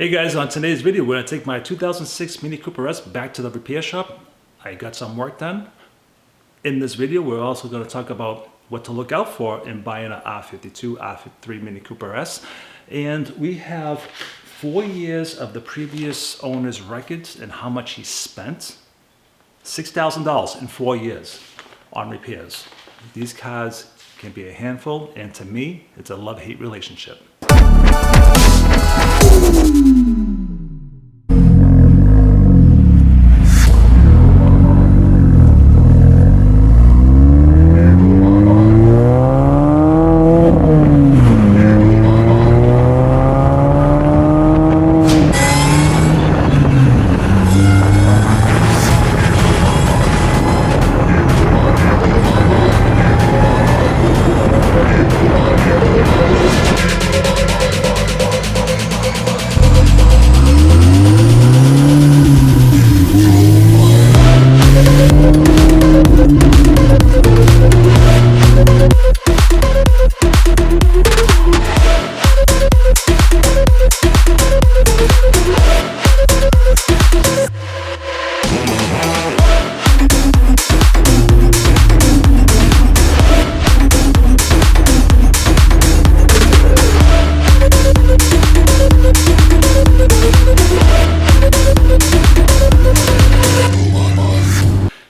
Hey guys, on today's video, we're going to take my 2006 Mini Cooper S back to the repair shop. I got some work done. In this video, we're also going to talk about what to look out for in buying an R52, R53 Mini Cooper S. And we have 4 years of the previous owner's records and how much he spent. $6,000 in 4 years on repairs. These cars can be a handful, and to me, it's a love-hate relationship.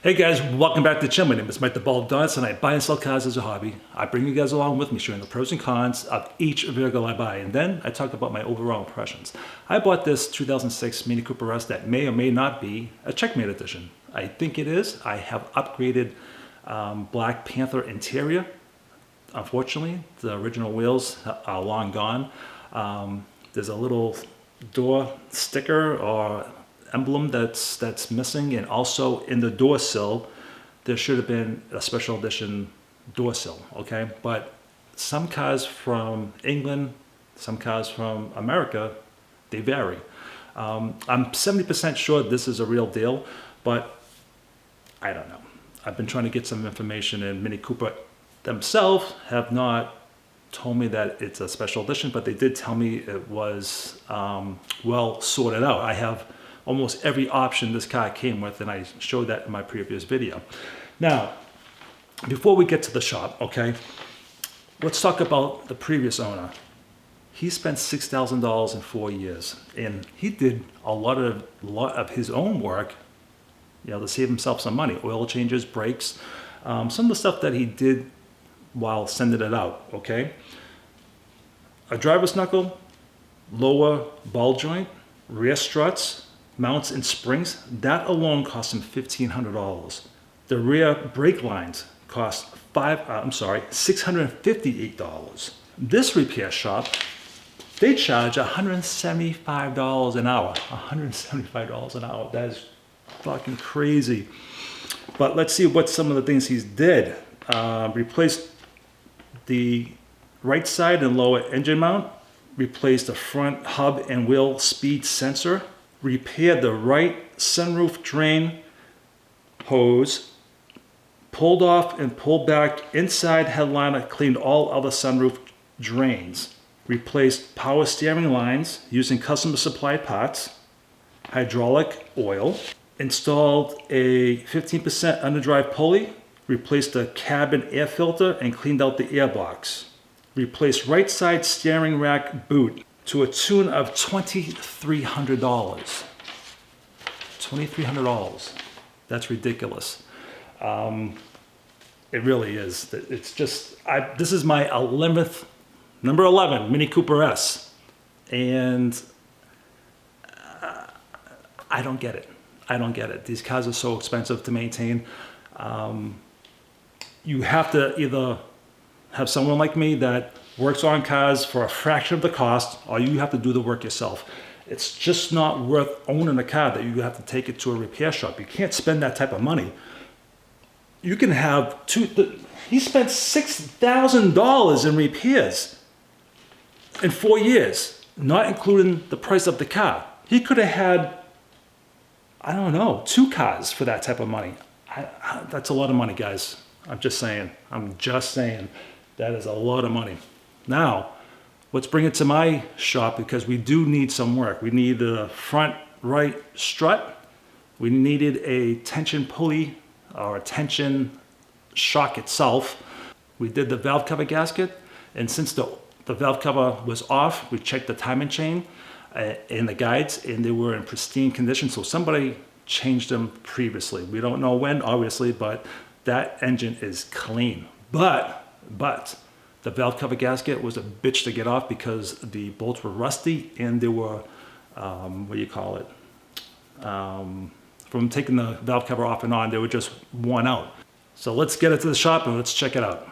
Hey guys, welcome back to the channel. My name is Mike the Baldadonis, and I buy and sell cars as a hobby. I bring you guys along with me, showing the pros and cons of each vehicle I buy, and then I talk about my overall impressions. I bought this 2006 Mini Cooper S that may or may not be a Checkmate edition. I think it is. I have upgraded Black Panther interior. Unfortunately, the original wheels are long gone. There's a little door sticker or emblem that's missing, and also in the door sill there should have been a special edition door sill. Okay, but some cars from England, some cars from America, they vary. I'm 70% sure this is a real deal, but I don't know. I've been trying to get some information, and Mini Cooper themselves have not told me that it's a special edition, but they did tell me it was well sorted out. I have almost every option this car came with, and I showed that in my previous video. Now, before we get to the shop, okay, let's talk about the previous owner. He spent $6,000 in 4 years, and he did a lot of his own work, you know, to save himself some money. Oil changes, brakes, some of the stuff that he did while sending it out. Okay, a driver's knuckle, lower ball joint, rear struts, mounts and springs, that alone cost him $1,500. The rear brake lines cost $658. This repair shop, they charge $175 an hour. $175 an hour. That is fucking crazy. But let's see what some of the things he's did. Replaced the right side and lower engine mount, replaced the front hub and wheel speed sensor, repaired the right sunroof drain hose, pulled off and pulled back inside headliner, cleaned all other sunroof drains, replaced power steering lines using customer supplied parts, hydraulic oil, installed a 15% underdrive pulley, replaced the cabin air filter and cleaned out the air box, replaced right side steering rack boot to a tune of $2,300. $2,300. That's ridiculous. It really is. It's just, this is my number 11 Mini Cooper S, and I don't get it. I don't get it. These cars are so expensive to maintain. You have to either have someone like me that works on cars for a fraction of the cost, or you have to do the work yourself. It's just not worth owning a car that you have to take it to a repair shop. You can't spend that type of money. You can have he spent $6,000 in repairs in 4 years, not including the price of the car. He could have had, I don't know, 2 cars for that type of money. That's a lot of money, guys. I'm just saying. That is a lot of money. Now, Let's bring it to my shop because we do need some work. We need the front right strut. We needed a tension pulley or a tension shock itself. We did the valve cover gasket, and since the valve cover was off, we checked the timing chain and the guides, and they were in pristine condition. So somebody changed them previously. We don't know when, obviously, but that engine is clean. But the valve cover gasket was a bitch to get off because the bolts were rusty and they were, what do you call it? From taking the valve cover off and on, they were just worn out. So let's get it to the shop and let's check it out.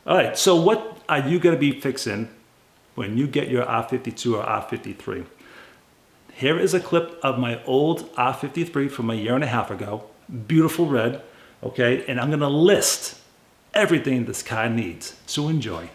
All right, so what are you going to be fixing when you get your R52 or R53? Here is a clip of my old R53 from a year and a half ago. Beautiful red, okay? And I'm going to list everything this car needs. So enjoy.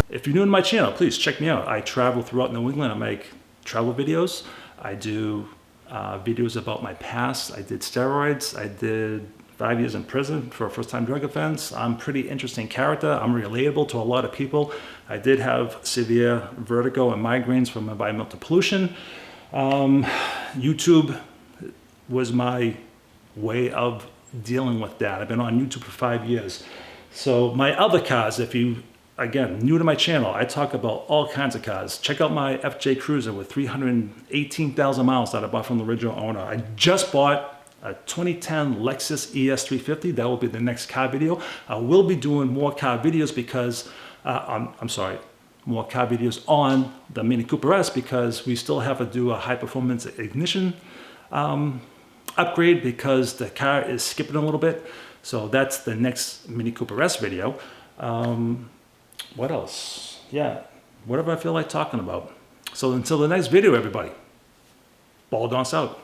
If you're new to my channel, please check me out. I travel throughout New England. I make travel videos. I do videos about my past. I did steroids. I did 5 years in prison for a first-time drug offense. I'm a pretty interesting character. I'm relatable to a lot of people. I did have severe vertigo and migraines from environmental pollution. YouTube was my way of dealing with that. I've been on YouTube for 5 years. So my other cars, if you again, new to my channel, I talk about all kinds of cars. Check out my FJ Cruiser with 318,000 miles that I bought from the original owner. I just bought a 2010 Lexus ES350. That will be the next car video. I will be doing more car videos because, more car videos on the Mini Cooper S because we still have to do a high performance ignition upgrade because the car is skipping a little bit. So that's the next Mini Cooper S video. What else? Yeah, whatever I feel like talking about. So until the next video, everybody, Baldadonis out.